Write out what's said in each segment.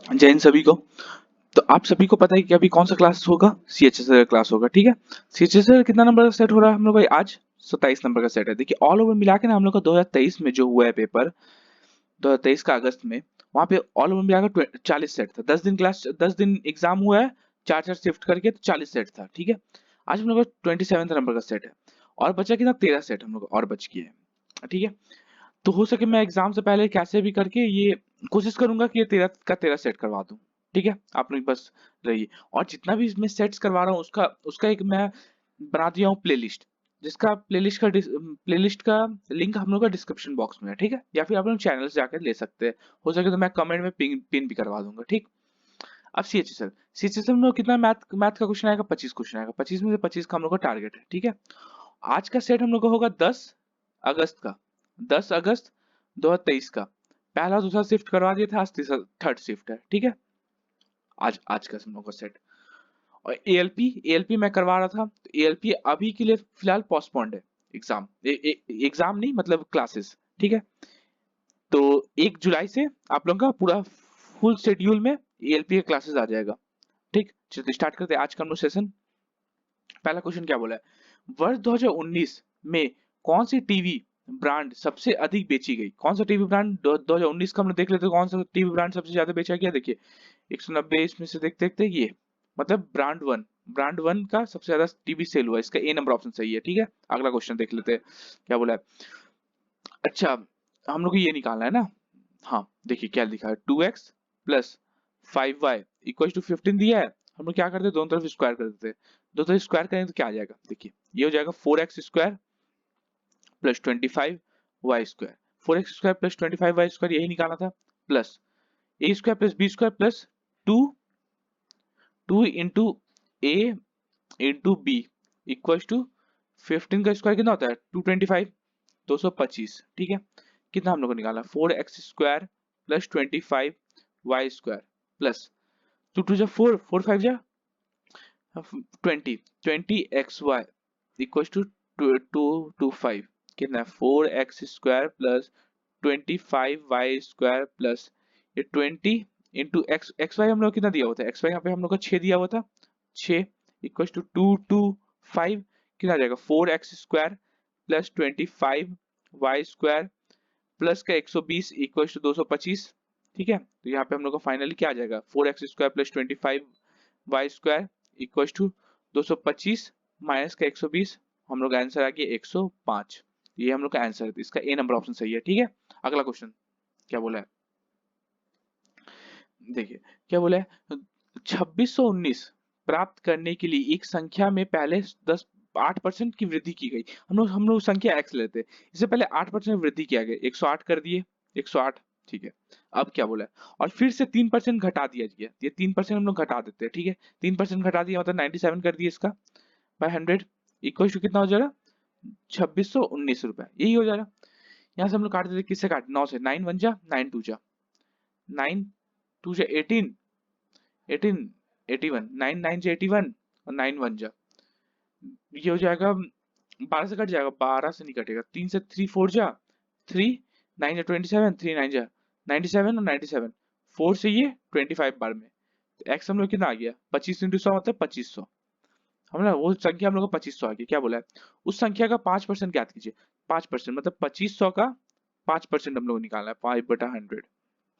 जय हिंद सभी को। तो आप सभी को पता है कि अभी कौन सा क्लास होगा, सीएचएसएल का क्लास होगा। ठीक है, सीएचएसएल कितना नंबर का सेट हो रहा है हम लोग का आज? 27 नंबर का सेट है। देखिए ऑल ओवर मिला के ना हम लोग का 2023 में जो हुआ है पेपर, 2023 का अगस्त में, वहाँ पे ऑल ओवर मिलाकर 40 सेट था। 10 दिन एग्जाम हुआ है, चार चार शिफ्ट करके, तो 40 सेट था। ठीक है, आज हम लोग का 27 नंबर का सेट है और बचा कितना, 13 सेट हम लोग का और बच गए हैं। ठीक है, तो हो सके मैं एग्जाम से पहले कैसे भी करके ये कोशिश करूंगा कि ये 13 का 13 सेट करवा दूं। ठीक है, आप लोग बस रहिए। और जितना भी मैं सेट्स करवा रहा हूँ उसका उसका एक मैं बना दिया हूँ प्लेलिस्ट, जिसका प्लेलिस्ट का लिंक हम लोग का डिस्क्रिप्शन बॉक्स में है। ठीक है, या फिर आप लोग चैनल से जाकर ले सकते हैं। हो सके तो मैं कमेंट में पिन भी करवा दूंगा। ठीक, अब सीएचएसएल में कितना मैथ मैथ का क्वेश्चन आएगा, 25 क्वेश्चन आएगा। 25 में से 25 का हम लोग का टारगेट है। ठीक है, आज का सेट हम लोग का होगा 10 अगस्त का, 10 अगस्त 2023 का। पहला दूसरा शिफ्ट करवा दिया था, आज तीसरा थर्ड शिफ्ट है। ठीक है, आज आज का हम लोग का सेट। और एएलपी मैं करवा रहा था, तो एएलपी अभी के लिए फिलहाल पोस्टपोन्ड है। एग्जाम एग्जाम नहीं मतलब क्लासेस। ठीक है, तो 1 जुलाई से आप लोगों का पूरा फुल शेड्यूल में एएलपी के क्लासेस आ जाएगा। ठीक, चलिए स्टार्ट करते हैं आज का हम लोग सेशन। पहला क्वेश्चन क्या बोला है, वर्ष 2019 में कौन सी टीवी ब्रांड सबसे अधिक बेची गई? कौन सा टीवी ब्रांड 2019 का हम लोग देख लेते हैं, कौन सा टीवी ब्रांड सबसे ज्यादा बेचा गया? देखिए 190 इसमें से देखते देखते ये मतलब ब्रांड वन का सबसे ज्यादा टीवी सेल हुआ। इसका ए नंबर ऑप्शन सही है। ठीक है, अगला क्वेश्चन देख लेते हैं क्या बोला है। अच्छा, हम लोग को ये निकालना है ना। हाँ, देखिए क्या लिखा है, 2x plus 5y equal to 15 दिया है। हम लोग क्या करते हैं, दोनों तरफ स्क्वायर कर देते हैं। दोनों तरफ स्क्वायर करेंगे तो क्या आ जाएगा, देखिए ये हो जाएगा 4x² plus 25y²। 4x² plus 25y² यही निकालना था, plus a² plus b² plus two two into A into B equal to 15 का स्क्वायर कितना होता है, 225, 225। ठीक है, कितना हम लोग को निकालना, 4x² plus 25y² plus two to जा 4, 4 5 जा 20, 20xy इक्वल टू 225। कितना है, 4x² प्लस 25y² प्लस ये 20 इंटू एक्स वाई हम लोग कितना दिया हुआ था, एक्स वाई यहाँ पे हम लोग का 6 दिया हुआ था, 6 इक्वल टू 225। कितना आ जाएगा, 4x² प्लस 25y² प्लस का 120 इक्वल टू 225। ठीक है, तो यहाँ पे हम लोग का फाइनली क्या आ जाएगा, 4x² plus 25y² equal to 225 minus का 120। हम लोग का आंसर आ गया 105। ये हम लोग का आंसर है, इसका ए नंबर ऑप्शन सही है। ठीक है, अगला क्वेश्चन क्या बोला है, देखिए क्या बोला है, 2619 प्राप्त करने के लिए एक संख्या में पहले 8% की वृद्धि की गई। हम लोग संख्या x लेते हैं, इससे पहले 8% वृद्धि किया गया, 108 कर दिए, 108। ठीक है, अब क्या बोला है, और फिर से 3% घटा दिया गया, ये 3% हम लोग घटा देते हैं। ठीक है, 3% घटा दिया मतलब 97 कर दिए इसका बाय 100 इक्वल टू कितना हो जाएगा, 2619 रुपए, यही हो जाएगा। यहाँ से हम लोग काट देते, किससे काट, 9 से, 9 1 जा 9 2 जा 9 2 जा 18, 18 81, 9 9 जा 81 और 9 1 जा, ये हो जाएगा 12 से कट जाएगा, 12 से नहीं कटेगा, 3 से 3 4 जा 3, 9 जा 27, 3 9 जा 97 और 97, 4 से ये 25 बार में, तो एक्स हम लोग कितना आ गया, 25 इंटू 100 मतलब 2500। हम ना वो संख्या हम लोग को 2500 आ गया। क्या बोला है, उस संख्या का 5% ज्ञात कीजिए। 5% मतलब 2500 का 5% हम लोग को निकालना है, 5/100।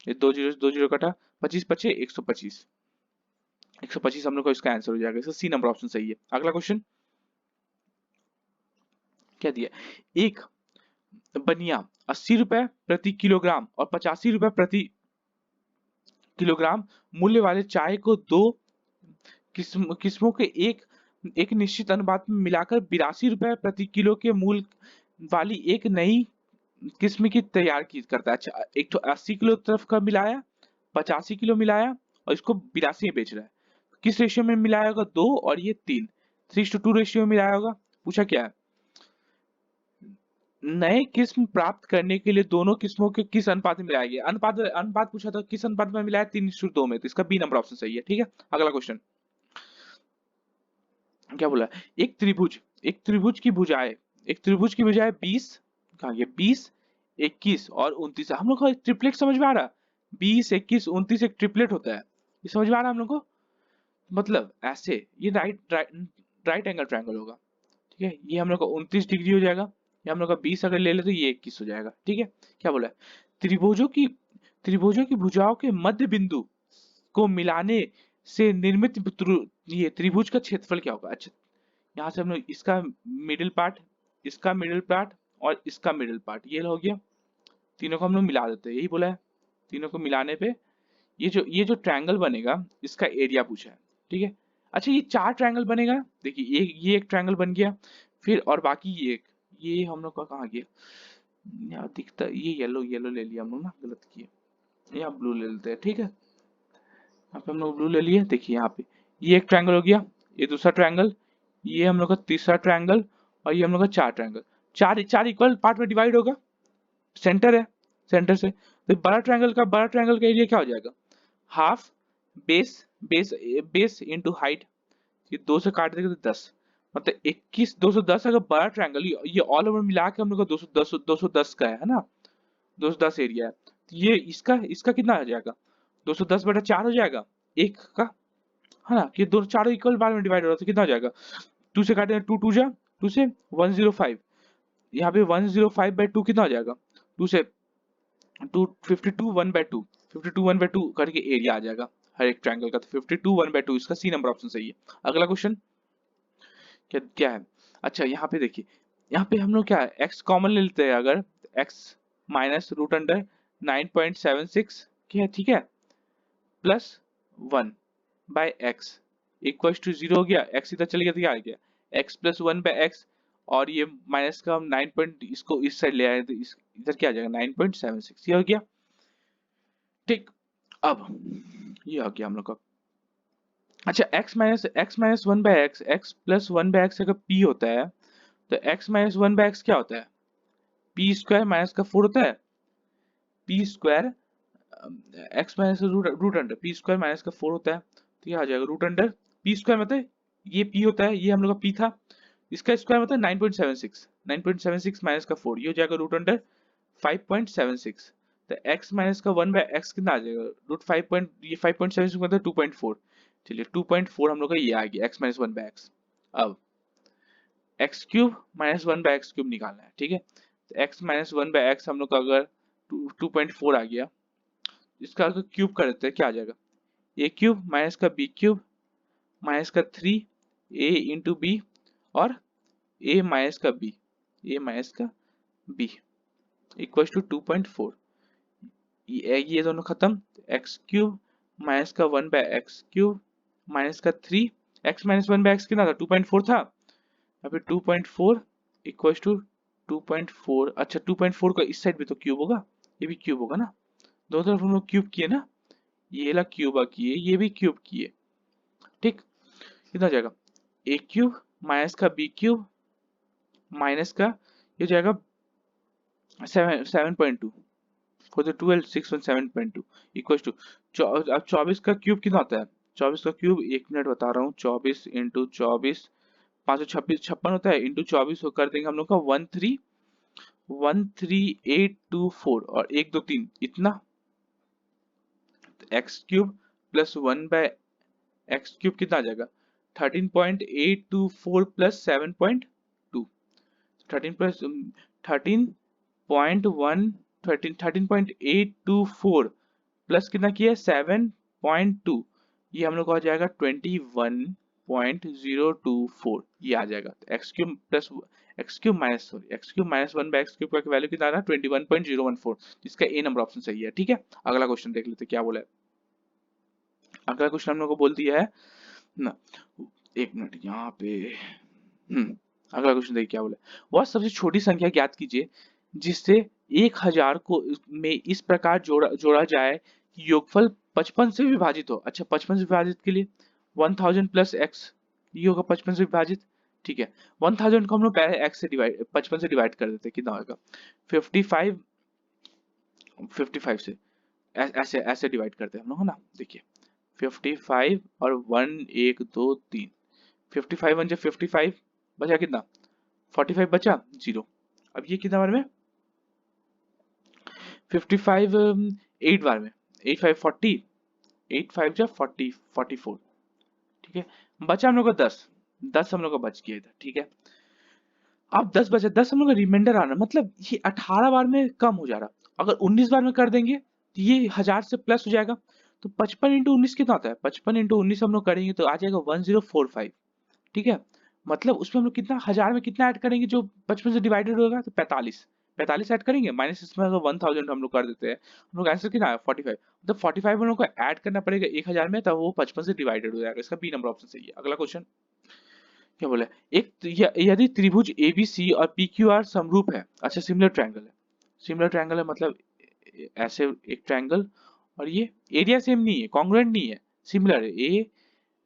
ये दो जीरो कटा, 25 पचे 125, 125 हम लोग को इसका आंसर हो जाएगा। इसका सी नंबर ऑप्शन सही है। अगला क्वेश्चन क्या दिया, एक बनिया 80 रुपए प्रति किलोग्राम और 85 रुपए प्रति किलोग्राम मूल्य वाले चाय को दो किस्मों के एक एक निश्चित अनुपात में मिलाकर 82 रुपए प्रति किलो के मूल्य वाली एक नई किस्म की तैयार की करता है। अच्छा, एक तो 80 किलो तरफ का मिलाया, 85 किलो मिलाया और इसको 82 में बेच रहा है। किस रेशियो में मिलाया होगा, 2 और ये 3, 3:2 रेशियो में मिलाया होगा। पूछा क्या है, नए किस्म प्राप्त करने के लिए दोनों किस्मों के किस अनुपात में मिलाया गया, अनुपात अनुपात पूछा था, किस अनुपात में मिलाया, 3:2 में, तो इसका बी नंबर ऑप्शन सही है। ठीक है, अगला क्वेश्चन क्या बोला, एक त्रिभुज की भुजाएं 20, कहा गया 20, 21 और 29। हम लोग को ट्रिपलेट समझ में आ रहा, 20, 21, 29 एक ट्रिपलेट होता है। ये समझ में आ रहा है हम लोग को? मतलब ऐसे ये राइट एंगल ट्रायंगल होगा। ठीक है, ये हम लोग का 29 डिग्री हो जाएगा, ये हम लोग का 20 अगर ले ले तो ये 21 हो जाएगा। ठीक है, क्या बोला है? त्रिभुजों की भुजाओं के मध्य बिंदु को मिलाने से निर्मित ये त्रिभुज का क्षेत्रफल क्या होगा? अच्छा, यहाँ से हम लोग इसका मिडिल पार्ट, इसका मिडिल पार्ट और इसका मिडिल पार्ट ये हो गया, तीनों को हम लोग मिला देते हैं, यही बोला है। तीनों को मिलाने पे ये जो ट्रायंगल बनेगा इसका एरिया पूछा है। ठीक है, अच्छा ये 4 ट्रायंगल बनेगा। देखिए ये एक ट्रायंगल बन गया, फिर और बाकी ये हम लोग का कहाँ गया यार? दिखता ये येलो येलो ले लिया हम लोग ना, गलत किए। यहाँ ब्लू ले लेते हैं। ठीक है, यहाँ पे हम लोग ब्लू ले लिए। देखिए यहाँ पे ये एक ट्रायंगल हो गया, ये दूसरा ट्रायंगल, ये हम लोग का तीसरा ट्रायंगल और ये हम लोग का 4 ट्रायंगल। चार चार इक्वल पार्ट में डिवाइड होगा, सेंटर है, सेंटर से तो बड़ा ट्रायंगल का एरिया क्या हो जाएगा? Half base base base into height, ये 2 से काट देंगे तो 10, मतलब 21 210 अगर बड़ा ट्रायंगल, ये ऑल ओवर मिला के हम लोग का 210 का है ना, 210 एरिया है। तो ये इसका इसका कितना आ जाएगा? 210/4 हो जाएगा एक का, है ना? कि दोनों चारों इक्वल बार में डिवाइड हो रहा है तो कितना हो जाएगा? 2 से काटेंगे 2 2 जा 2 से 105, यहाँ पे 105/2 कितना हो जाएगा? 2 से 52 1/2, 52 1/2 करके एरिया आ जाएगा हर एक ट्रायंगल का। तो 52 1/2 इसका सी नंबर ऑप्शन सही है। अगला क्वेश्चन क्या क्या है? अच्छा यहाँ पे देखिए, यहाँ पे हम लोग क्या है, x कॉमन ले लेते हैं अगर, x माइनस रूट अंडर 9.76 क्या है, ठीक है, plus 1 by X equals to 0 हो गया। x इधर चल गया तो क्या आ गया? x प्लस 1/x, और ये माइनस का हम 9 पॉइंट इसको इस साइड ले आए तो इधर क्या आ जाएगा? 9.76 ये हो गया। ठीक, अब ये हो गया हम लोग का। अच्छा x minus 1/x, x plus 1/x अगर p होता है तो x माइनस 1/x क्या होता है? p स्क्वायर माइनस का 4 होता है। p square x minus root under p square minus का 4 होता है, तो ये आ जाएगा रूट अंडर p स्क्वायर, मतलब ये p होता है, ये हम लोग का p था, इसका स्क्वायर मतलब 9.76, 9.76 माइनस का 4 ये हो जाएगा रूट अंडर 5.76। तो x माइनस का 1/x कितना आ जाएगा? रूट 5 पॉइंट, ये 5.76 मतलब 2.4। चलिए 2.4 हम लोग का ये आ गया x माइनस 1/x। अब x cube minus 1/x cube निकालना है। ठीक है, तो x माइनस 1/x हम लोग का अगर 2.4 आ गया, इसका अगर क्यूब कर देते हैं क्या आ जाएगा? a क्यूब माइनस का b क्यूब माइनस का 3a इंटू बी, और a माइनस का b इक्वल टू 2.4। ये दोनों खत्म, एक्स क्यूब माइनस का 1/x क्यूब माइनस का 3, x माइनस 1/x कितना था? 2.4 था, यहाँ पे 2.4 इक्वल्स टू 2.4। अच्छा 2.4 का इस साइड भी तो क्यूब होगा, ये भी क्यूब होगा ना, दोनों तरफ हम लोग क्यूब किए ना, ये ला क्यूब किए, ये भी क्यूब किए। ठीक, कितना जाएगा? a क्यूब माइनस का b क्यूब माइनस का ये जाएगा 7.2 for the 12 617.2 इक्वल्स टू, अब 24 का क्यूब कितना होता है? 24 का क्यूब 1 मिनट बता रहा हूँ, 24 इंटू 24 526 56 होता है, इंटू 24 कर देंगे हम लोग का 13824 और 1 2 3 इतना, x cube plus 1/x cube कितना आ जाएगा? 13.824 प्लस 7.2, 13 प्लस 13.824 प्लस कितना किया है? 7.2, ये हम लोग को आ जाएगा 21.024, ये आ जाएगा। X cube plus x cube minus 1/x cube का वैल्यू कितना आ रहा है? 21.014, जिसका ए नंबर ऑप्शन सही है। ठीक है, अगला क्वेश्चन देख लेते क्या बोला है। अगला क्वेश्चन हम लोग को बोल दिया है ना, एक मिनट यहाँ पे, अगला क्वेश्चन देखिए क्या बोला। वह सबसे छोटी संख्या ज्ञात कीजिए जिससे 1000 को में इस प्रकार जोड़ा जाए कि योगफल 55 से विभाजित हो। अच्छा 55 से विभाजित के लिए 1000 प्लस एक्स, ये होगा 55 से विभाजित। ठीक है, 1000 को हम लोग पहले एक्स से डिवाइड 55 से डिवाइड कर देते, कितना होगा? 55 से ऐसे ऐसे डिवाइड करते हैं हम लोग, है ना। देखिए 55 और 1 1 2 3, 55 1 55 बचा कितना? 45 बचा 0। अब ये कितना बार में? 55 8 बार में, 8 5 40, 8 5 जा 40 44, ठीक है। बचा हम लोग का 10, 10 हम लोग का बच गया इधर, ठीक है। अब 10 बचा, 10 हम लोग का रिमाइंडर आना, मतलब ये 18 बार में कम हो जा रहा। अगर 19 बार में कर देंगे तो ये 1000 से प्लस हो जाएगा। तो 55 इंटू 19 कितना होता है? 55 इंटू 19 हम लोग करेंगे तो आ जाएगा 1045, ठीक है। मतलब उसमें हम लोग कितना 1000 में कितना ऐड करेंगे जो 55 से डिवाइडेड होगा? तो 45, 45 ऐड करेंगे, माइनस इसमें अगर 1000 हम लोग कर देते हैं, हम लोग आंसर कितना आया 45। तो 45 हम लोग को ऐड करना पड़ेगा 1000 में, तब वो 55 से डिवाइडेड हो जाएगा। इसका बी नंबर ऑप्शन सही है। अगला क्वेश्चन क्या बोला? एक यदि त्रिभुज एबीसी और पीक्यूआर समरूप है, अच्छा सिमिलर ट्रायंगल है, सिमिलर ट्रायंगल है मतलब ऐसे एक ट्रायंगल, और ये एरिया सेम नहीं है, कॉन्ग्रुएंट नहीं है, सिमिलर है, ए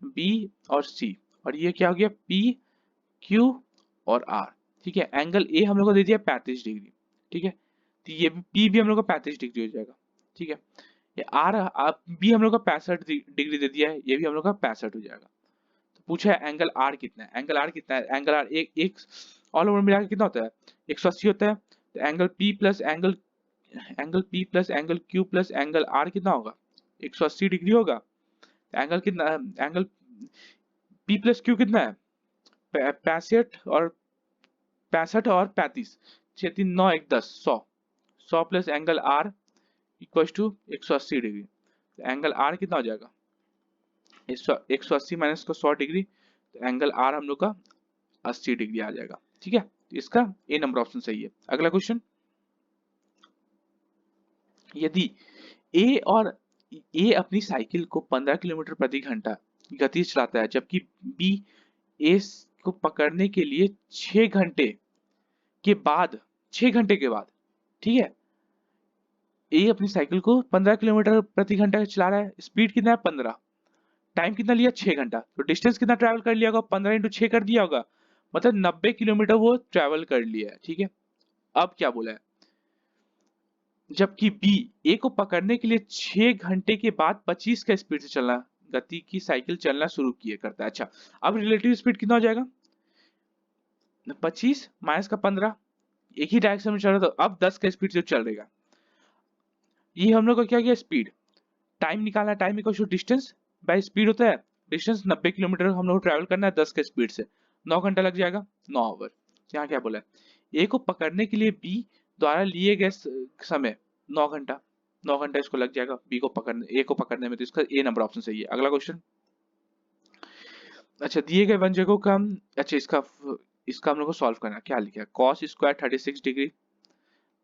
बी और सी, और ये क्या हो गया पी क्यू और आर, ठीक है। एंगल ए हम लोग को दे दिया 35 डिग्री, ठीक है। तो ये पी भी हम लोग को 35 डिग्री हो जाएगा, ठीक है। ये आर बी हम लोग का 65 डिग्री दे दिया है, ये भी हम लोग का 65 हो जाएगा। तो पूछा है एंगल आर कितना है, एंगल आर कितना है, एंगल आर एक एक ऑल ओवर मिलाकर कितना होता है? 180 होता है। तो angle P plus angle angle P plus angle Q plus angle R कितना होगा? 180 डिग्री होगा। एंगल कितना, एंगल पी प्लस क्यू कितना है? 65 और 35, 6 3 9 1 10 100, 100 plus angle R equal to 180 degree. Angle R कितना हो जाएगा? 180 माइनस का 100 डिग्री, तो एंगल आर हम लोग का 80 डिग्री आ जाएगा, ठीक है। तो इसका ए नंबर ऑप्शन सही है। अगला क्वेश्चन, यदि ए और ए अपनी साइकिल को 15 किलोमीटर प्रति घंटा गति से चलाता है, जबकि बी ए को पकड़ने के लिए 6 घंटे के बाद, 6 घंटे के बाद, ठीक है, ए अपनी साइकिल को 15 किलोमीटर प्रति घंटा चला रहा है, स्पीड कितना है 15, टाइम कितना लिया 6 घंटा, तो डिस्टेंस कितना ट्रैवल कर लिया होगा? 15 इंटू 6 कर दिया होगा, मतलब 90 किलोमीटर वो ट्रैवल कर लिया है, ठीक है। अब क्या बोला है? जबकि बी ए को पकड़ने के लिए 6 घंटे के बाद 25 का स्पीड से चलना, गति की साइकिल चलना शुरू किए करता है। अच्छा, अब रिलेटिव स्पीड कितना हो जाएगा? 25 माइनस का 15, एक ही डायरेक्शन में चल रहा, तो अब 10 का स्पीड से चल रहेगा। ये हम लोग का क्या किया? स्पीड। टाइम निकालना, time equal to distance by speed होता है। डिस्टेंस 90 किलोमीटर हम लोग ट्रैवल करना है 10 के स्पीड से, 9 घंटा लग जाएगा, 9 आवर। यहाँ क्या बोला है? ए को पकड़ने के लिए बी द्वारा लिए गए समय 9 घंटा, 9 घंटा इसको लग जाएगा बी को पकड़ने, ए को पकड़ने में, तो इसका ए नंबर ऑप्शन सही है। अगला क्वेश्चन, अच्छा दिए गए व्यंजकों का हम, अच्छा इसका हम लोग को सॉल्व करना है। क्या लिखा है? कॉस स्क्वायर 36 डिग्री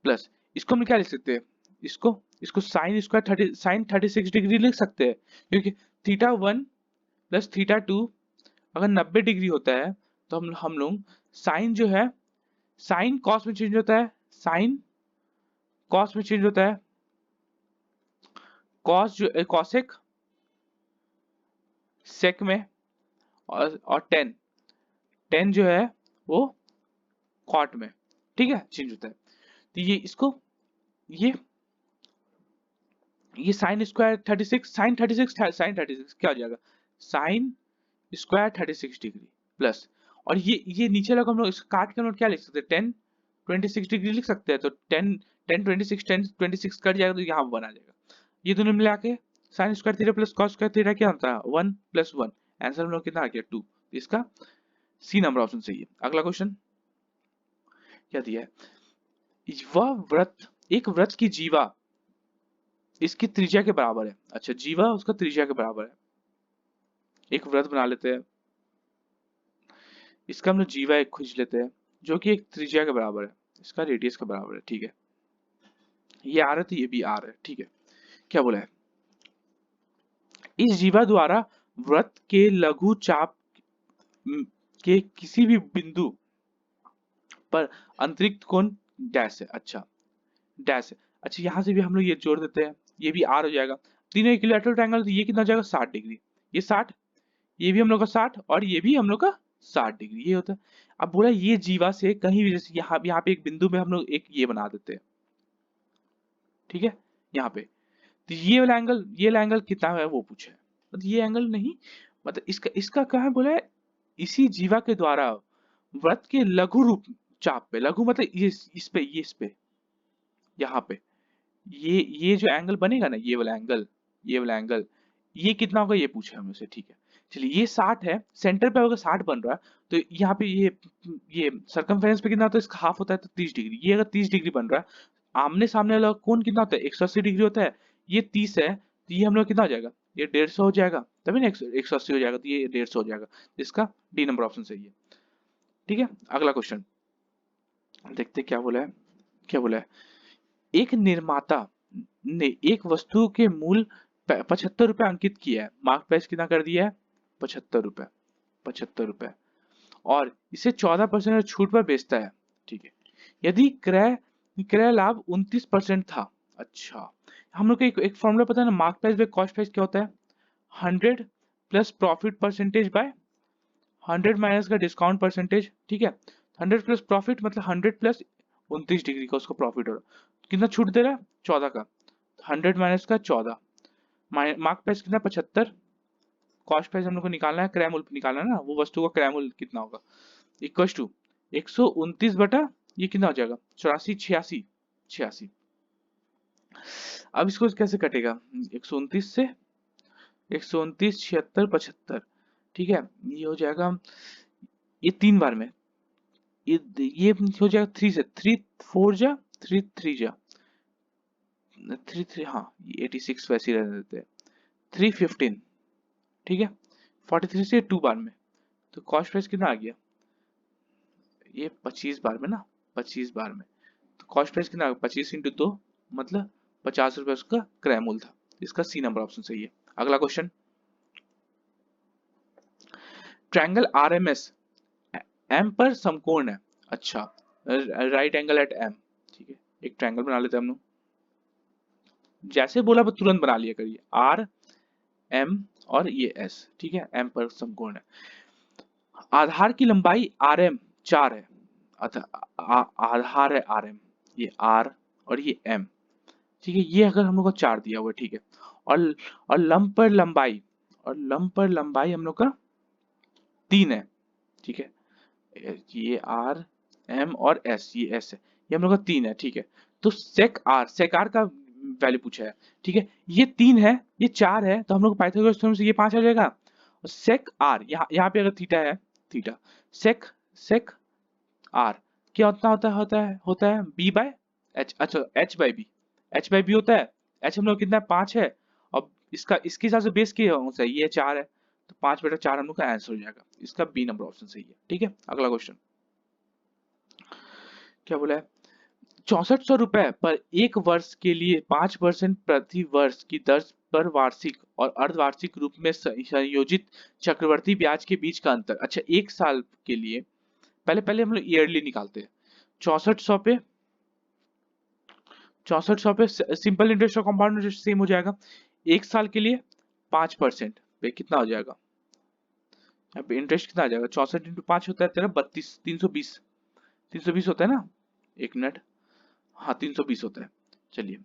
प्लस, इसको हम क्या लिख सकते हैं? इसको इसको साइन स्क्वायर 36 डिग्री लिख सकते हैं, क्योंकि थीटा 1 प्लस थीटा 2 अगर 90 डिग्री होता है, तो हम लोग साइन जो है, साइन कॉस में चेंज होता है, साइन कॉस में चेंज होता है, कॉस जो कॉसेक सेक में, और टेन टेन जो है वो कॉट में, ठीक है, चेंज होता है। तो ये इसको ये साइन स्क्वायर 36 साइन 36 साइन 36 क्या हो जाएगा? साइन स्क्वायर 36 डिग्री प्लस, और ये नीचे लगा हम लोग इसको काट के हम लोग क्या लिख सकते हैं? 10 26 डिग्री लिख सकते हैं। तो 10 10 26 कट जाएगा, तो यहाँ 1 आ जाएगा। ये दोनों मिला के sine square theta plus cos square theta क्या होता है? 1 प्लस 1, आंसर हम लोग कितना आ गया? 2। इसका सी नंबर ऑप्शन सही है। अगला क्वेश्चन क्या दिया है? वह वृत्त, एक वृत्त की जीवा इसकी त्रिज्या के बराबर है। अच्छा, जीवा उसका त्रिज्या के बराबर है। एक वृत्त बना लेते हैं, इसका हम लोग जीवा एक खींच लेते हैं जो कि एक त्रिज्या के बराबर है, इसका रेडियस के बराबर है, ठीक है। ये आर है तो ये भी आर है, ठीक है। क्या बोला है? इस जीवा द्वारा वृत्त के लघु चाप के किसी भी बिंदु पर अंतरिक्त कोण डैश है। अच्छा, डैश है। अच्छा, यहां से भी हम लोग ये जोड़ देते हैं, ये भी आर हो जाएगा। तीनों इक्विलैटरल ट्रायंगल, तो ये कितना हो जाएगा? 60 डिग्री, ये 60, ये भी हम लोग का 60, और ये भी हम लोग का 60 डिग्री, ये होता है। अब बोला ये जीवा से कहीं भी, जैसे यहाँ पे एक बिंदु में हम लोग एक ये बना देते हैं, ठीक है, यहाँ पे। तो ये वाला एंगल कितना है वो पूछा है, मतलब ये एंगल नहीं, मतलब इसका इसका क्या है बोला है? इसी जीवा के द्वारा वृत्त के लघु रूप चाप पे, लघु मतलब ये इस पे, ये इस पे, यहाँ पे ये जो एंगल बनेगा ना, ये वाला एंगल, ये वाला एंगल, ये कितना होगा ये पूछा है हमसे, ठीक है। चलिए ये 60 है, सेंटर पे अगर 60 बन रहा है, तो यहाँ पे ये सरकमफेरेंस पे कितना होता है, इसका हाफ होता है तो 30 डिग्री। ये अगर 30 डिग्री बन रहा है, आमने सामने वाला कोण कितना होता है, 180 डिग्री होता है। ये 30 है, तो ये हम लोग कितना हो जाएगा, ये 150 हो जाएगा, तभी ना 180 हो जाएगा, तो ये 150 हो जाएगा। इसका डी नंबर ऑप्शन सही है, ठीक है। अगला क्वेश्चन देखते क्या बोला है, क्या बोला है। एक निर्माता ने एक वस्तु के मूल्य 75 रुपए अंकित किया है, मार्क प्राइस कितना कर दिया है, 75 रुपए, 75 रुपए, और इसे 14% छूट पर बेचता है, ठीक है। यदि क्रय क्रय लाभ 29% था। अच्छा, हम लोग को एक फॉर्मूला पता है ना, mark price by cost price क्या होता है, 100 plus profit percentage by 100 minus का डिस्काउंट परसेंटेज, ठीक है। 100 प्लस प्रॉफिट मतलब 100 प्लस 29 डिग्री का उसका प्रॉफिट हो रहा है, कितना छूट दे रहा है, 14 का, 100 माइनस का 14, मार्क प्राइस कितना 75, कॉस्ट प्राइस हम लोग को निकालना है, क्रय मूल्य निकालना है ना, वो वस्तु का क्रय मूल्य कितना होगा, इक्वल टू 129 बटा ये कितना हो जाएगा, 84, 86, 86। अब इसको कैसे कटेगा, 129 से 129, 76, 75, ठीक है। ये हो जाएगा, ये 3 बार में, ये हो जाएगा 3 से, 3 4 जा, 3 3 जा, 3 3, हाँ ये 86 वैसे ही रहने देते हैं, 315, ठीक है। 43 से 2 बार में, तो कॉस्ट प्राइस कितना आ गया, ये 25 बार में ना, 25 बार में, तो कॉस्ट प्राइस कितना आ गया, 25 इंटू 2 मतलब 50 रुपए उसका क्रय मूल्य था। इसका सी नंबर ऑप्शन सही है। अगला क्वेश्चन, ट्रायंगल आरएमएस एम पर समकोण है। अच्छा, राइट एंगल एट एम, ठीक है। एक ट्रायंगल बना लेते हैं हम लोग, जैसे बोला तुरंत बना लिया करिए, आर एम और ये एस, ठीक है, एम पर समकोण है। आधार की लंबाई आर एम 4 है, आधार है आर एम, ये आर और ये एम, ठीक है। ये अगर हम लोग को 4 दिया हुआ है, ठीक है, और लंब पर लंबाई, और लंब पर लंबाई हम लोग का 3 है, ठीक है। ये आर एम और एस, ये एस है, ये हम लोग का 3 है, ठीक है। तो सेक आर का वैल्यू पूछा है, ठीक है। ये 3 है, ये 4 है, तो हम लोग पाइथागोरस थ्योरम से ये 5 आ जाएगा। और सेक आर, यहाँ पे अगर थीटा है, थीटा सेक सेक आर क्या होता है बी बाय एच, अच्छा H by B, H by B होता है। एच हम लोग कितना है, 5 है, और इसका इसके हिसाब से बेस क्या होना चाहिए, ये 4 है, तो 5/4 हम लोग का आंसर हो जाएगा। इसका बी नंबर ऑप्शन सही है, ठीक है। अगला क्वेश्चन क्या बोला है, 6400 रुपए पर एक वर्ष के लिए 5% प्रति वर्ष की दर पर वार्षिक और अर्धवार्षिक रूप में संयोजित चक्रवर्ती ब्याज के बीच का अंतर। अच्छा, एक साल के लिए, पहले पहले हम लोग ईयरली निकालते हैं। 6400 पे 6400 पे सिंपल इंटरेस्ट और कंपाउंड इंटरेस्ट सेम हो जाएगा। एक साल के लिए 5% पे कितना हो जाएगा, यहाँ पे इंटरेस्ट कितना आ जाएगा, 64 इंटू 5 होता है तेरा 32, 320, 320 होता है ना, एक मिनट, हाँ 320 होता है। चलिए,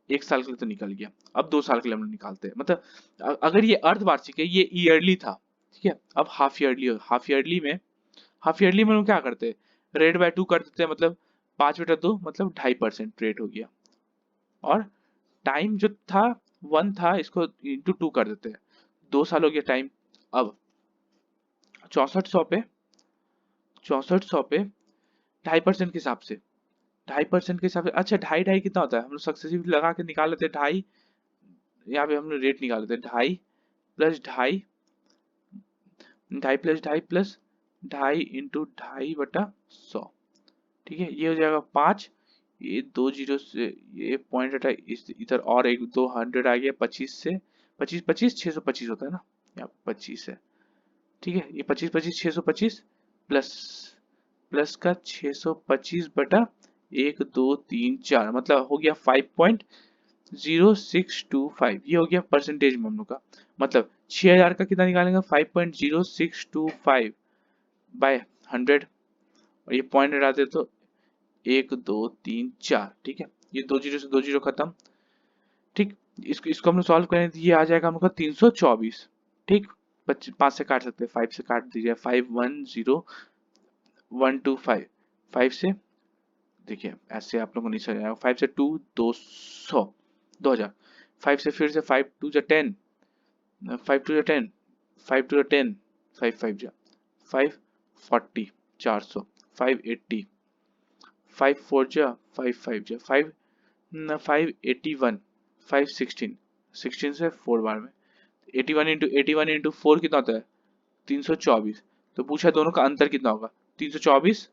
एक साल के लिए तो निकल गया, अब 2 साल के लिए हम लोग निकालते हैं। मतलब अगर ये अर्धवार्षिक है, ये ईयरली था, ठीक है। अब हाफ ईयरली में हम लोग क्या करते हैं, रेट बाय 2 कर देते हैं, मतलब 5/2 मतलब 2.5% रेट हो गया, और टाइम जो था 1 था, इसको इंटू 2 कर देते हैं, 2 साल हो गया टाइम। अब 6400 पे 6400 पे 2.5% के हिसाब से, 2.5% के हिसाब से, अच्छा ढाई ढाई कितना होता है, हम लोग सक्सेसिव लगा के निकाल लेते हैं ढाई, यहाँ पे हम लोग रेट निकाल लेते हैं, ढाई प्लस ढाई, ढाई प्लस ढाई प्लस ढाई इंटू 2.5/100, ठीक है। ये हो जाएगा 5, ये 2 जीरो से ये पॉइंट हटा, इधर और एक 200 आ गया, 25 से 25 25 625 होता है ना, यहाँ पे 25 है, ठीक है। ये 25 25 625 प्लस प्लस का 625/1 2 3 4 मतलब हो गया 5.0625, ये हो गया परसेंटेज में हम लोग का, मतलब 6000 का कितना निकालेंगे, 5.0625 बाय 100, और ये पॉइंट हटाते तो 1 2 3 4, ठीक है। ये 2 जीरो से 2 जीरो खत्म, ठीक। इसको हम लोग सॉल्व करें तो ये आ जाएगा हम लोग का 324, ठीक। 5 से काट सकते हैं, 5 से काट दीजिए, 5 1 0 1 2 5, 5 से देखिए ऐसे आप लोगों को नहीं समझ आएगा। 5 से 2 200 2000, 5 से फिर से 5 2 जा 10, 5 2 जा 10, 5 2 जा 10, 5 5 जा 540, 400, 580, 5 4 जा 5 5 जा 5 581, 516, 16 से 4 बार में 81 इंटू 4 कितना होता है 324। तो पूछा दोनों का अंतर कितना होगा 324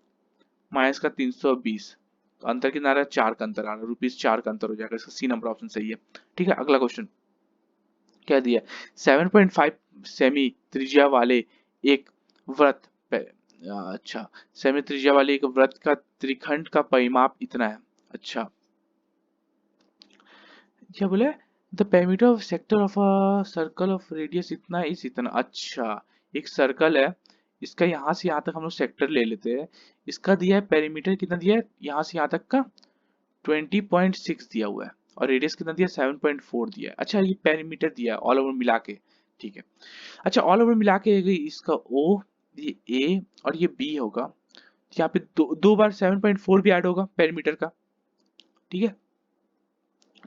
माइनस का 320, तो अंतर कितना आ रहा है 4 का अंतर आ रहा है, रुपीज 4 का अंतर हो जाएगा। इसका सी नंबर ऑप्शन सही है। ठीक है, अगला क्वेश्चन क्या दिया 7.5 सेमी त्रिज्या वाले एक वृत्त अच्छा, सेमी त्रिज्या वाले एक वृत्त का त्रिखंड का परिमाप इतना है। अच्छा, क्या बोले the perimeter of sector of a circle of radius इतना इस इतना। अच्छा, एक सर्कल है, इसका यहाँ से यहाँ तक हम लोग सेक्टर ले लेते हैं। इसका दिया है पेरीमीटर कितना दिया है यहाँ से यहाँ तक का 20.6 दिया हुआ है और रेडियस कितना दिया 7.4 दिया है। अच्छा, ये पेरीमीटर दिया है ऑल ओवर मिला के। ठीक है, अच्छा ऑल ओवर मिला के इसका ओ, ये ए और ये बी होगा। यहाँ पे दो बार 7.4 भी ऐड होगा पेरीमीटर का। ठीक है,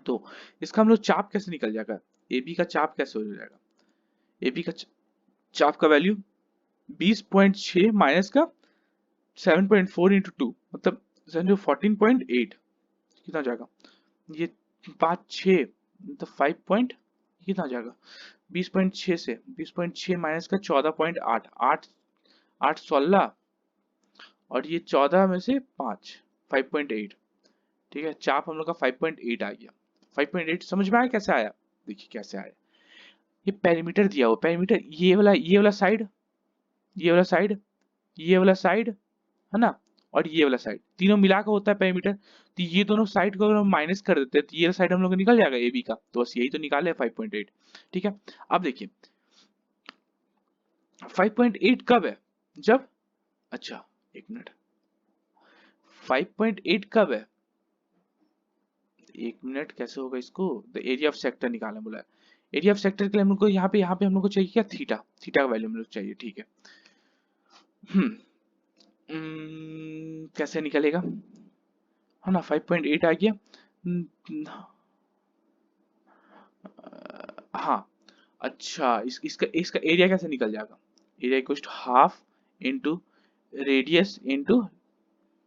तो इसका हम लोग चाप कैसे निकल जाएगा, ए बी का चाप कैसे हो जाएगा। ए बी का चाप का वैल्यू 20.6 माइनस का 7.4 इंटू 2 मतलब 14.8 कितना हो जाएगा, ये 5 6 मतलब 5 पॉइंट कितना हो जाएगा 20.6 से 20.6 माइनस का 14.8, 8 8 16 और ये 14 में से 5 5.8। ठीक है, चाप हम लोग का 5.8 आ गया। 5.8 समझ में आया कैसे आया, देखिए कैसे आया। ये पेरीमीटर दिया हुआ, पेरीमीटर ये वाला साइड, ये वाला साइड, ये वाला साइड है ना, और ये वाला साइड तीनों मिला कर होता है पेरीमीटर। तो ये दोनों साइड को अगर हम माइनस कर देते हैं तो ये साइड हम लोग को निकल जाएगा ए बी का। तो बस यही तो निकाले 5.8। ठीक है, अब देखिए 5.8 कब है जब, अच्छा एक मिनट, 5.8 कब है, एक मिनट कैसे होगा इसको, द एरिया ऑफ सेक्टर निकालना बोला है। एरिया ऑफ सेक्टर के लिए हम लोग को यहाँ पे हम लोग को चाहिए क्या थीटा, थीटा का वैल्यू हम लोग चाहिए। ठीक है, कैसे निकलेगा, है ना 5.8 आ गया। हाँ, अच्छा इसका इसका एरिया कैसे निकल जाएगा, area equal to half into radius into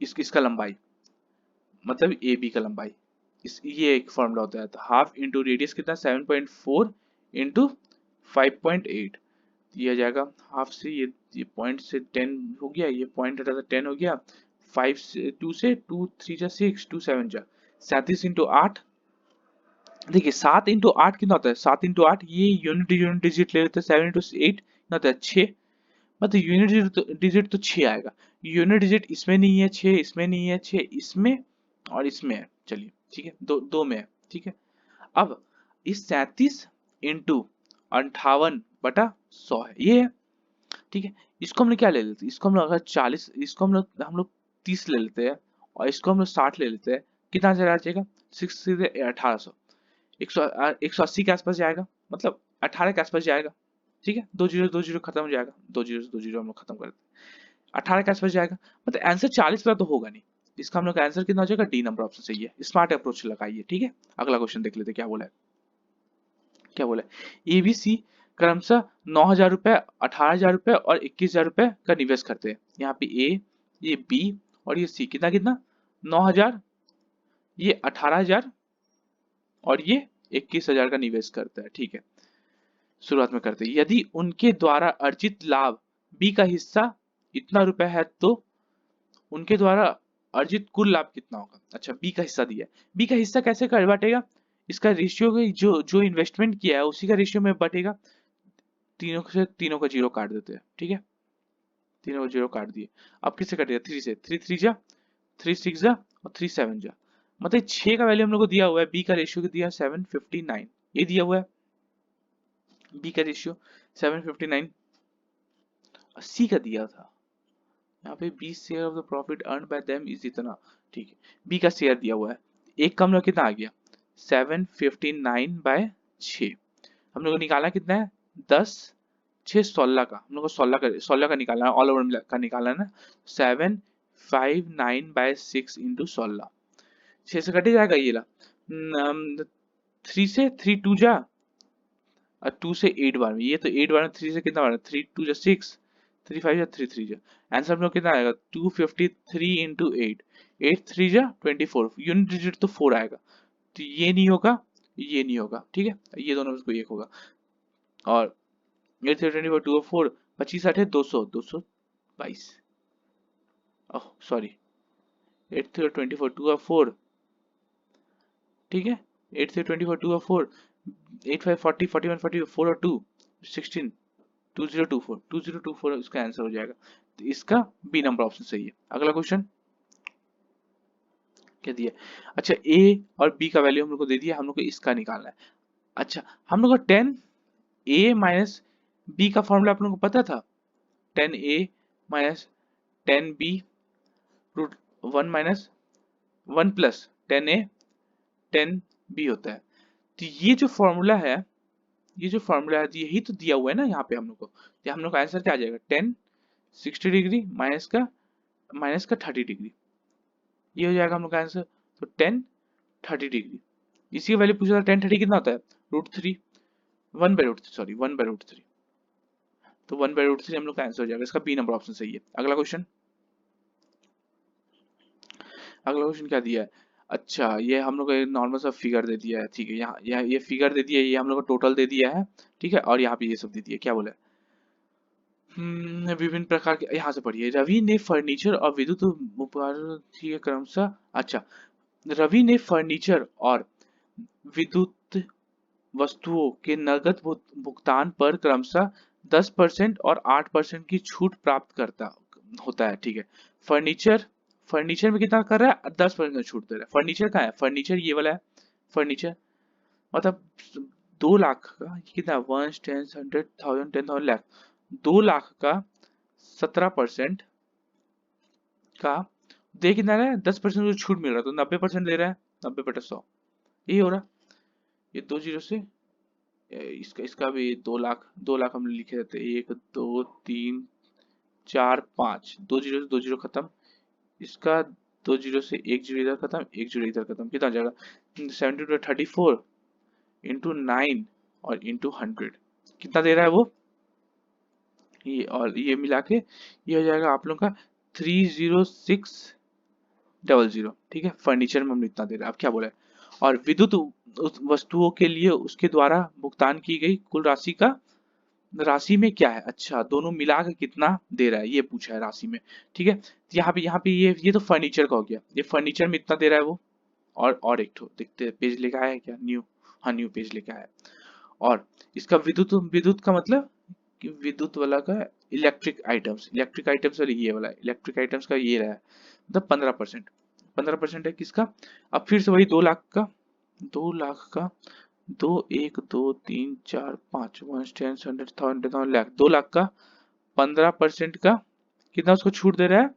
इसका लंबाई, मतलब ए बी का लंबाई। ये एक फॉर्मूला होता है। तो हाफ इंटू रेडियस कितना 7.4 इंटू 5.8, ये आ जाएगा हाफ से ये पॉइंट से 10 हो गया, ये पॉइंट हटा 10 हो गया, 5 से 2 से 2 3 जा 6 2 7 जा 37 इंटू 8। देखिए 7 इंटू 8 कितना होता है, 7 इंटू 8 ये यूनिट डिजिट ले लेते हैं, 7 इंटू 8 कितना होता है 6, मतलब यूनिट डिजिट तो 6 आएगा। यूनिट डिजिट इसमें नहीं है 6, इसमें नहीं है 6, इसमें और इसमें है। चलिए ठीक है, दो में है। ठीक है, अब इस 37 इंटू 58/100 है, ये है। ठीक है, इसको हम लोग क्या ले लेते हैं, इसको हम लोग अगर 40, इसको हम लोग 30 ले लेते हैं और इसको हम लोग 60 ले लेते हैं, कितना चला जाएगा 6 से 1800, 180 के आसपास जाएगा, मतलब 18 के आसपास जाएगा। ठीक है, दो जीरो खत्म हो जाएगा, दो जीरो हम लोग खत्म कर देते हैं, 18 के आसपास जाएगा, मतलब आंसर 40 का तो होगा नहीं। इसका हम लोग का आंसर कितना हो जाएगा, डी नंबर ऑप्शन सही है। स्मार्ट अप्रोच लगाइए। ठीक है, अगला क्वेश्चन देख लेते क्या बोला है, क्या बोला है एबीसी क्रमशः 9,000 रुपए, 18,000 रुपए और 21,000 रुपए का निवेश करते हैं। यहाँ पे ए, ये बी और ये सी कितना कितना 9,000, ये 18,000 और ये 21,000 का निवेश करता है। ठीक है, शुरुआत में करते हैं, यदि उनके द्वारा अर्जित लाभ बी का हिस्सा इतना रुपए है तो उनके द्वारा अर्जित कुल लाभ कितना होगा। अच्छा, बी का हिस्सा दिया है, बी का हिस्सा कैसे कर बांटेगा, इसका रेशियो जो जो इन्वेस्टमेंट किया है उसी का रेशियो में बटेगा। तीनों का जीरो काट देते हैं। ठीक है, तीनों को जीरो काट दिए। अब किससे कटेगा 3 से, 3 3 जा 3 6 जा और 3 7 जा, मतलब 6 का वैल्यू हम लोग को दिया हुआ है, बी का रेशियो दिया 759, ये दिया हुआ है बी का रेशियो 759। सी का दिया था यहाँ पे B share of the profit earn by them is इतना। ठीक है, बी का शेयर दिया हुआ है, एक का हम लोग कितना आ गया 759/6, हम लोग को निकालना कितना है 10 6 16 का, हम लोग को 16 का निकालना है, ऑल ओवर का निकालना है ना, 7 59/6 इंटू 16, 6 से कटे जाएगा ये ला। 3 से 3 टू जा और 2 से 8 बार में, ये तो 8 बार में 3 से कितना बार, 3 2 जा 6, 3 5 जा 3 3 जा, आंसर हम लोग कितना आएगा 253 इंटू 8, 8 3 जा 24, यूनिट डिजिट तो 4 आएगा, तो ये नहीं होगा, ये नहीं होगा, ठीक है, ये दोनों में से कोई एक होगा। और 8 3 24 2 4 25 8 है 200 222, ओह सॉरी 8 3 24 2 4, ठीक है 8 3 24 2 4, 8 5 40 41 40 4 और 2 16 2024 2024 इसका आंसर हो जाएगा, तो इसका बी नंबर ऑप्शन सही है। अगला क्वेश्चन क्या दिया, अच्छा ए और बी का वैल्यू हम लोग को दे दिया, हम लोग को इसका निकालना है। अच्छा हम लोग को 10 ए माइनस बी का फॉर्मूला आप लोगों को पता था, 10 A minus 10 B root 1 minus 1 plus 10 A 10 B होता है। तो ये जो फॉर्मूला है, ये जो फॉर्मूला है यही तो दिया हुआ है ना यहाँ पे हम लोग को, तो हम लोग का आंसर क्या आ जाएगा 10 60 डिग्री माइनस का 30 डिग्री, ये हो जाएगा हम लोग का आंसर। तो 10 30 डिग्री, इसी का वैल्यू पूछा था 10 30 कितना होता है root 3, 1 by root 3 sorry 1 by root 3, तो 1 बाई रूट 3 हम लोग का आंसर हो जाएगा, इसका बी नंबर ऑप्शन सही है। अगला क्वेश्चन, अगला क्वेश्चन क्या दिया है, अच्छा ये हम लोग को एक नॉर्मल सा फिगर दे दिया है, ठीक है, यहाँ ये फिगर दे दिया है, ये हम लोग को टोटल दे दिया है, ठीक है, और यहाँ पे ये सब दे दिया है, क्या बोला है, विभिन्न प्रकार के, यहाँ से पढ़िए, रवि ने फर्नीचर और विद्युत उपकरण, ठीक है क्रमशः, अच्छा रवि ने फर्नीचर और विद्युत वस्तुओं के नकद भुगतान पर क्रमशः 10% और 8% की छूट प्राप्त करता होता है, ठीक है, फर्नीचर, फर्नीचर में कितना कर रहा है 10% का छूट दे रहा है, फर्नीचर कहाँ है, फर्नीचर ये वाला है फर्नीचर, मतलब 2 लाख का कितना 1 10 100 1000 10,000 लाख, 2 लाख का 17% का दे कितना रहा है 10% जो छूट मिल रहा है, तो 90% दे रहा है, 90/100, यही हो रहा है, ये 2 जीरो से इसका इसका भी 2 लाख हम लिखे रहते हैं, 1 2 3 4 5, 2 जीरो से 2 जीरो खत्म, इसका 2 जीरो से 1 जीरो इधर खत्म, 1 जीरो इधर खत्म, कितना हो जाएगा 72 इंटू 9 और इंटू 100, कितना दे रहा है वो, ये और ये मिला के ये हो जाएगा आप लोग का 30600, ठीक है, फर्नीचर में हम इतना दे रहे हैं, अब क्या बोला है, और विद्युत वस्तुओं के लिए उसके द्वारा भुगतान की गई कुल राशि में क्या है, अच्छा दोनों मिला के कितना दे रहा है ये पूछा है राशि में, ठीक है, तो यहाँ पे ये तो फर्नीचर का हो गया, ये फर्नीचर में इतना दे रहा है वो, और एक ठो देखते हैं पेज लेके आया है क्या, न्यू, हाँ न्यू पेज लेके आया है, और इसका विद्युत विद्युत का मतलब कि विद्युत वाला का इलेक्ट्रिक आइटम्स वाली ये वाला इलेक्ट्रिक आइटम्स का ये रहा है, मतलब 15% है किसका, अब फिर से वही 2 लाख का 2 1 2 3 4 5 1 10 100 1000 लाख, 2 लाख का 15% का कितना उसको छूट दे रहा है,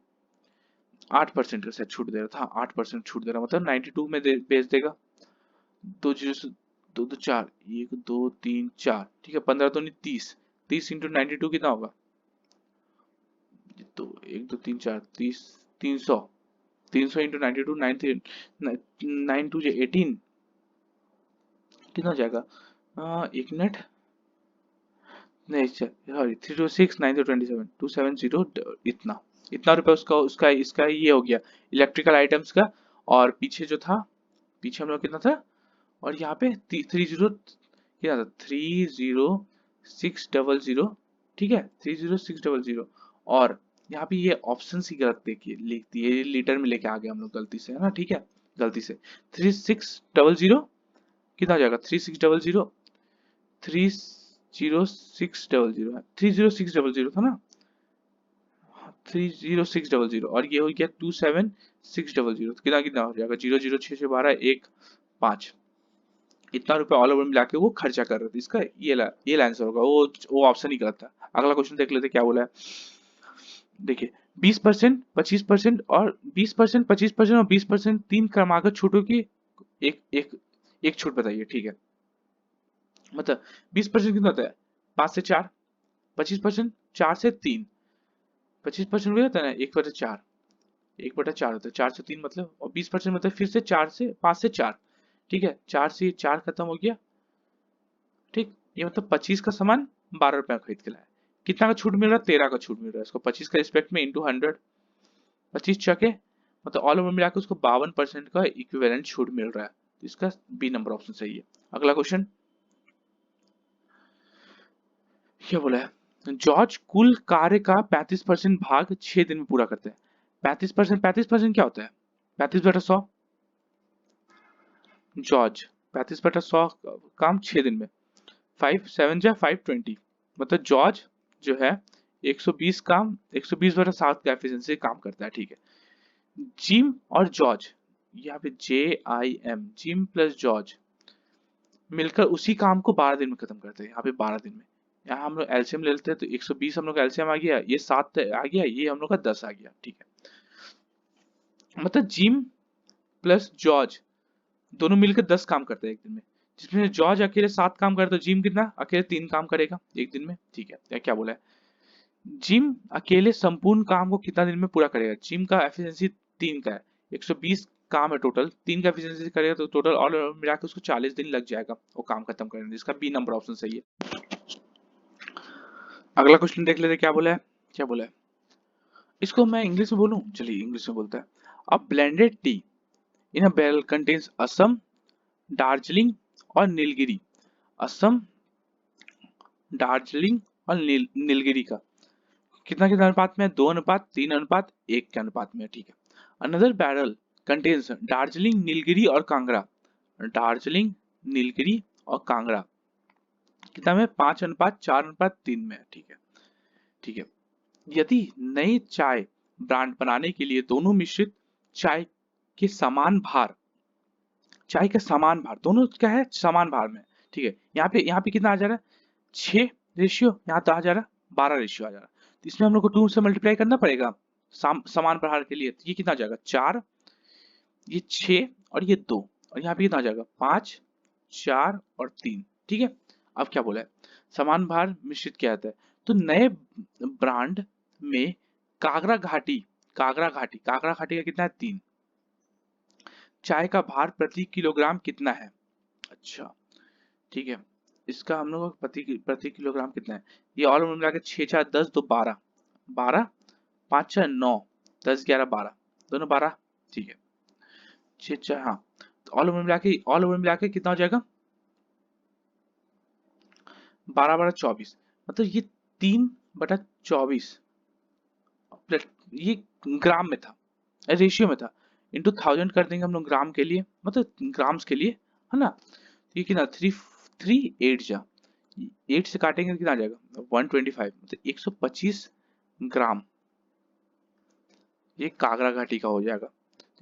8% का शायद छूट दे रहा था, 8% छूट दे रहा, मतलब 92 में बेच देगा, 2 जीरो से 2 2 4 1 2 3 4, ठीक है, 15 तो नहीं 30, 30 इंटू 92 कितना होगा, तो 1 2 3 4 30 300, 300 इंटू 92 9 2 18, कितना हो जाएगा, एक मिनट, नहीं सॉरी 326 9 27 270, इतना इतना रुपए उसका उसका इसका ये हो गया इलेक्ट्रिकल आइटम्स का, और पीछे जो था, पीछे हम लोग कितना था, और यहाँ पे 30 कितना था 30600, ठीक है 30600, और यहाँ पे ये ऑप्शन ही गलत देखिए लिख दिए, लीटर में लेके आ गए हम लोग गलती से, है ना, ठीक है गलती से 3600 कितना हो जाएगा 3600 30600 है, 30600 था ना, 30600, और ये हो गया 27600, कितना कितना हो जाएगा 0 0 6 6 12 1 5, इतना रुपए ऑल ओवर मिला के वो खर्चा कर रहे थे, इसका ये आंसर होगा, वो ऑप्शन ही गलत था। अगला क्वेश्चन देख लेते क्या बोला है, देखिए 20% 25% और 20% 25% और 20% 3 क्रमागत छूटों की एक एक एक छूट बताइए, ठीक है, मतलब 20% कितना होता है 5 से 4, 25% 4 से 3, 25% भी होता है ना 1/4, 1/4 होता है, 4 से 3 मतलब, और 20% मतलब फिर से 4 से 5 से 4, ठीक है, 4 से 4 खत्म हो गया, ठीक, ये मतलब 25 का सामान 12 रुपए का खरीद के लाया, कितना का छूट मिल रहा है, 13 का छूट मिल रहा है इसको, 25 का रिस्पेक्ट में इंटू 100, 25 चके, मतलब ऑल ओवर मिला के उसको 52% का इक्विवेलेंट छूट मिल रहा है, तो इसका बी नंबर ऑप्शन सही है। अगला क्वेश्चन क्या बोला है, जॉर्ज कुल कार्य का 35% भाग 6 दिन में पूरा करते हैं। 35% क्या होता है, 35/100, जॉर्ज 35/100 काम 6 दिन में, 5 7 जा 520, मतलब जॉर्ज जो है 120 काम 120/7 का एफिशिएंसी काम करता है, ठीक है। जिम और जॉर्ज, यहाँ पे JIM, जिम प्लस जॉर्ज मिलकर उसी काम को 12 दिन में खत्म करते हैं, यहाँ पे 12 दिन में। यहाँ हम लोग एलसीएम ले लेते हैं तो 120 हम लोग का एलसीएम आ गया, ये 7 आ गया, ये हम लोग का 10 आ गया, ठीक है। मतलब जिम प्लस जॉर्ज दोनों मिलकर 10 काम करते हैं एक दिन में, जिसमें जॉर्ज अकेले 7 काम करे तो जिम कितना अकेले 3 काम करेगा एक दिन में, ठीक है। क्या बोला है, जिम अकेले संपूर्ण काम को कितना दिन में पूरा करेगा, जिम का एफिशिएंसी 3 का है, 120 काम है टोटल, 3 का एफिशिएंसी करेगा तो टोटल ऑल मिला के उसको 40 दिन लग जाएगा वो काम खत्म करने में, जिसका बी नंबर ऑप्शन सही है। अगला क्वेश्चन देख लेते क्या बोला है, क्या बोला है, इसको मैं इंग्लिश में बोलूं, चलिए इंग्लिश में बोलता है। अ ब्लेंडेड टी इन अ बैरल कंटेन्स असम, दार्जिलिंग और नीलगिरी, असम, दार्जिलिंग और नीलगिरी का कितना कितना अनुपात में है, 2:3:1 के अनुपात में है, ठीक है। Another barrel contains Darjeeling, Nilgiri और कांगड़ा, दार्जिलिंग, नीलगिरी और कांगड़ा कितना में, 5:4:3 में है, ठीक है, ठीक है। यदि नई चाय ब्रांड बनाने के लिए दोनों मिश्रित चाय के समान भार, चाय का समान भार दोनों क्या है, समान भार में, ठीक है। यहाँ पे कितना आ जा रहा है, 6 रेशियो, यहाँ तो आ जा रहा है 12 रेशियो आ जा रहा है, तो इसमें हम लोग को 2 से मल्टीप्लाई करना पड़ेगा समान भार के लिए, तो ये कितना आ जाएगा 4, ये 6 और ये 2, और यहाँ पे कितना आ जाएगा 5 4 और 3, ठीक है। अब क्या बोला है, समान भार मिश्रित किया जाता है, तो नए ब्रांड में कागरा घाटी का कितना है 3, चाय का भार प्रति किलोग्राम कितना है, अच्छा, ठीक है। इसका हम लोग प्रति किलोग्राम कितना है, ये ऑल मिला के 6 4 10 2 12, 12 5 6 9 10 11 12, दोनों 12, ठीक है, 6 4, हाँ, तो ऑल ओवर मिला के कितना हो जाएगा 12 12 24, मतलब ये 3/24, ये ग्राम में था, रेशियो में था, इंटू 1000 कर देंगे हम लोग ग्राम के लिए, मतलब ग्राम्स के लिए, है ना, तो ये कितना 3 जा 8 से काटेंगे तो कितना आ जाएगा 125, मतलब 125 ग्राम, ये कागरा घाटी का हो जाएगा,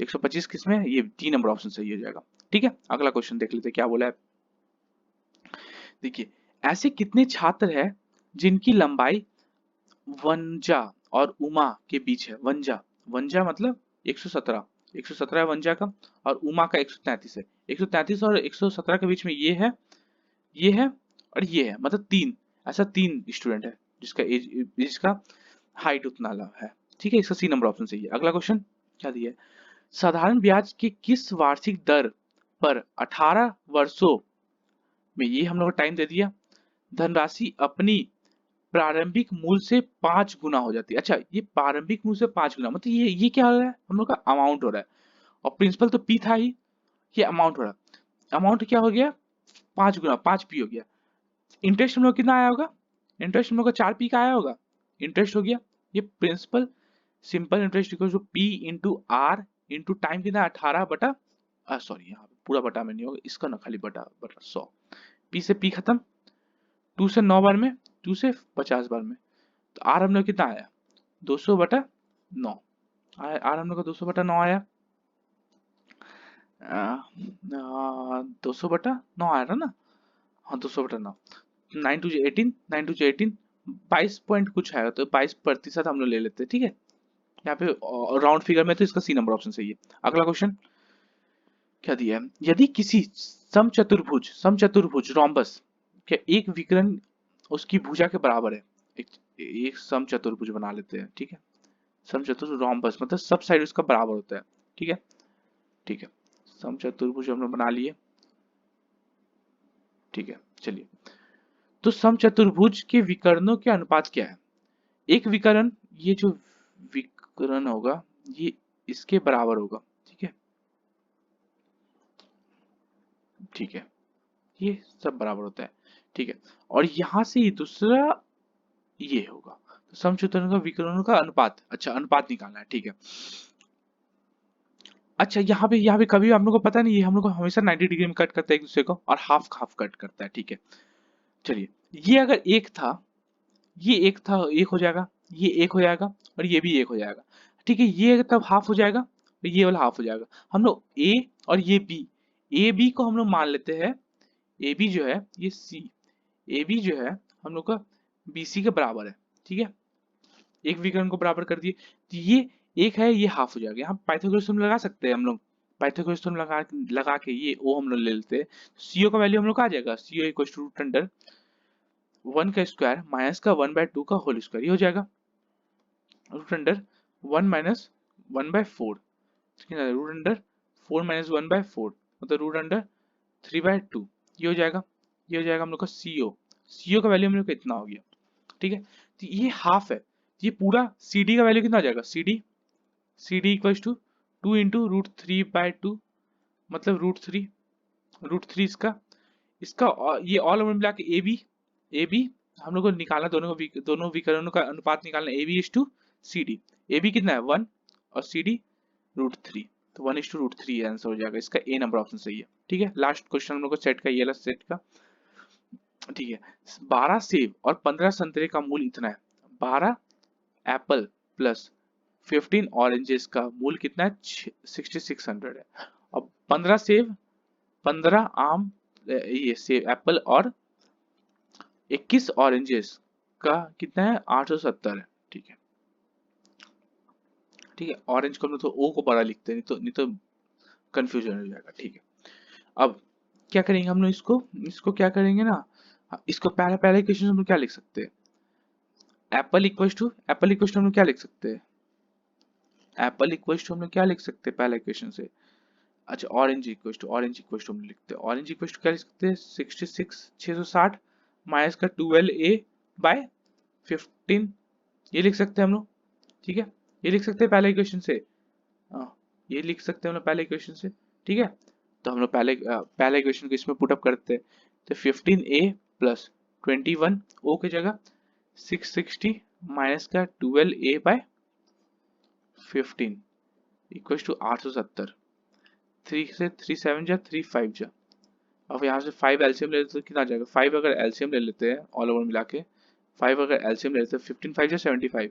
125 किसमें, ये डी नंबर ऑप्शन सही हो जाएगा, ठीक है। अगला क्वेश्चन देख लेते हैं क्या बोला है, देखिए, ऐसे कितने छात्र हैं जिनकी लंबाई वनजा और उमा के बीच है, वनजा, वनजा मतलब 117 है वनजा का, और उमा का 133 है, 133 और 117 के बीच में ये है, ये है और ये है, मतलब 3, ऐसा 3 स्टूडेंट है जिसका हाइट उतना है, ठीक है, इसका सी नंबर ऑप्शन सही है। अगला क्वेश्चन क्या दिया है, साधारण ब्याज की किस वार्षिक दर पर 18 वर्षों में, ये हम लोग टाइम दे दिया, धनराशि अपनी प्रारंभिक मूल्य से 5 गुना हो जाती है, अच्छा, ये प्रारंभिक मूल्य से 5 गुना, मतलब ये क्या हो रहा है, हम लोग का अमाउंट हो रहा है, और प्रिंसिपल तो पी था ही, ये अमाउंट हो रहा है, अमाउंट क्या हो गया 5 गुना, 5 पी हो गया, इंटरेस्ट हम लोग कितना आया होगा, इंटरेस्ट हम लोग का 4 पी का आया होगा, इंटरेस्ट हो गया, ये principal simple interest equal to P into R into time कितना 18 बटा, सॉरी यहाँ पे पूरा बटा में नहीं होगा, इसका ना खाली बटा बटा 100, पी से पी खत्म, 2 से 9 बार में, 2 से 50 बार में, तो आर हम लोग कितना आया 200/9 आया, आर हम लोग का 200/9 आया, 200/9 आया था ना, हाँ 200/9, 9 2 18, 9 2 18, 22 पॉइंट कुछ आएगा, तो 22% हम लोग ले लेते हैं, ठीक है, यहाँ पे राउंड फिगर में, तो इसका सी नंबर ऑप्शन सही है। अगला क्वेश्चन क्या दिया है, यदि किसी समचतुर्भुज रोम्बस के एक विकर्ण उसकी भुजा के बराबर है, एक समचतुर्भुज बना लेते हैं, ठीक है, समचतुर्भुज रोम्बस मतलब सब साइड उसका बराबर होता है। ठीक है, ठीक है, समचतुर्भुज हमने बना लिए। ठीक है, चलिए, तो समचतुर्भुज के विकर्णों के अनुपात क्या है? एक विकर्ण, ये जो विकर्ण होगा ये इसके बराबर होगा। ठीक है, ठीक है, ये सब बराबर होता है। ठीक है, और यहां से ये दूसरा ये होगा, तो समचतुर्भुज का विकर्णों का अनुपात, अच्छा अनुपात निकालना है। ठीक है, अच्छा यहाँ पे कभी हम लोग को पता नहीं है, हम लोग को हमेशा 90 डिग्री में कट करता है एक दूसरे को, और हाफ हाफ कट करता है। ठीक है, चलिए, ये अगर एक था, ये एक था, एक हो जाएगा, ये एक हो जाएगा, और ये भी एक हो जाएगा। ठीक है, ये तब हाफ हो जाएगा, और ये वाला हाफ हो जाएगा। हम लोग ए और ये बी, ए बी को हम लोग मान लेते हैं, ए बी जो है ये सी, ए बी जो है हम लोग का बी सी के बराबर है। ठीक है, एक विकर्ण को बराबर कर दिए, तो ये एक है, ये हाफ हो जाएगा। यहाँ पाइथागोरस थ्योरम लगा सकते हैं हम लोग, पाइथागोरस थ्योरम लगा के ये ओ हम लोग ले लेते हैं, सीओ का वैल्यू हम लोग आ जाएगा, CO equal to root under 1 का स्क्वायर माइनस का 1/2 का होल स्क्वायर, ये हो जाएगा root under 1 minus 1/4, root under 4 minus 1/4 मतलब रूट अंडर 3/2, ये हो जाएगा, ये हो जाएगा हम लोग का सीओ, सीओ का वैल्यू हम लोग का इतना हो गया। ठीक है, तो ये हाफ है, ये पूरा सी डी का वैल्यू कितना हो जाएगा, C D equal to 2 into root 3/2 मतलब रूट थ्री इसका, ये ऑल ओवर मिला के ए बी हम लोग को निकालना, दोनों विकर्णों का अनुपात निकालना, A B is to C D, A B कितना है 1 और सी डी रूट 3, तो 1:√3 आंसर हो जाएगा, इसका ए नंबर ऑप्शन सही है। ठीक है, लास्ट क्वेश्चन हम लोग को सेट का, ये वाला सेट का। ठीक है, 12 सेब और 15 संतरे का मूल इतना है, 12 एप्पल प्लस 15 ऑरेंजेस का मूल कितना है, 6600 है। अब 15 सेब, 15 आम, ये सेब एप्पल और 21 ऑरेंजेस का कितना है, 870 है। ठीक है, ठीक है, ऑरेंज को हम लोग तो ओ को बड़ा लिखते हैं, नहीं तो कंफ्यूजन हो जाएगा। ठीक है, अब क्या करेंगे हम लोग, इसको इसको क्या करेंगे ना, इसको पहले पहले क्वेश्चन हम लोग क्या लिख सकते हैं, एप्पल इक्वल टू हम लोग क्या लिख सकते हैं, एप्पल इक्वल टू हम लोग क्या लिख सकते हैं पहले क्वेश्चन से, अच्छा ऑरेंज इक्वल टू हम लिखते हैं, ऑरेंज इक्वल टू क्या लिख सकते हैं, 660 माइनस का 12a/15, ये लिख सकते हैं हम लोग। ठीक है, ये लिख सकते हैं पहले इक्वेशन से, हाँ ये लिख सकते हैं हम लोग पहले इक्वेशन से। ठीक है, तो हम लोग पहले इक्वेशन को इसमें पुट अप करते हैं, तो 15a प्लस 21 ओ की जगह 660 माइनस का 12a/15 इक्वल टू 870, 3 से 3 7 जा 3 5 जा, अब यहाँ से 5 एलसीएम ले लेते हैं, कितना आ जाएगा, 5 अगर एलसीएम ले लेते हैं ऑल ओवर मिला के, 5 अगर एलसीएम ले लेते हैं, 15 5 जा 75,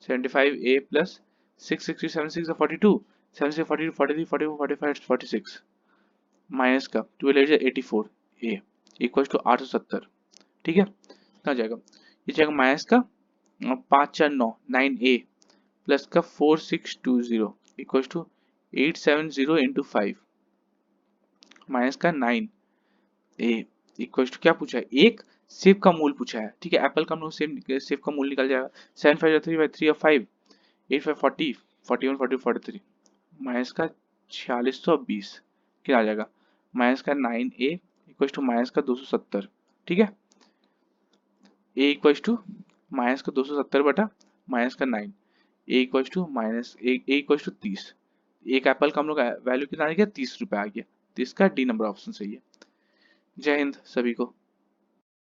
75a प्लस 660 7 6 42, 7 से 42 43 44 45 46 माइनस का 12 84 ए इक्वल टू 870। ठीक है, कितना जाएगा, ये जाएगा माइनस का 5 4 9 9a प्लस का 4620 इक्वल टू 870 इंटू 5 माइनस का 9 ए इक्वल टू क्या पूछा है, एक सेब का मूल पूछा है। ठीक है, एप्पल का हम लोग सेब का मूल निकल जाएगा, 7 5 3 बाई 3 और 5 8 5 40 41 40 43 माइनस का 4620 क्या आ जाएगा, माइनस का 9a इक्वल टू माइनस का 270। ठीक है, ए इक्वल टू माइनस का 270 बटा माइनस का 9, A equal to minus A equal to 30, एक एप्पल का हम लोग वैल्यू कितना आ गया, 30 रुपए आ गया, तो इसका डी नंबर ऑप्शन सही है। जय हिंद सभी को।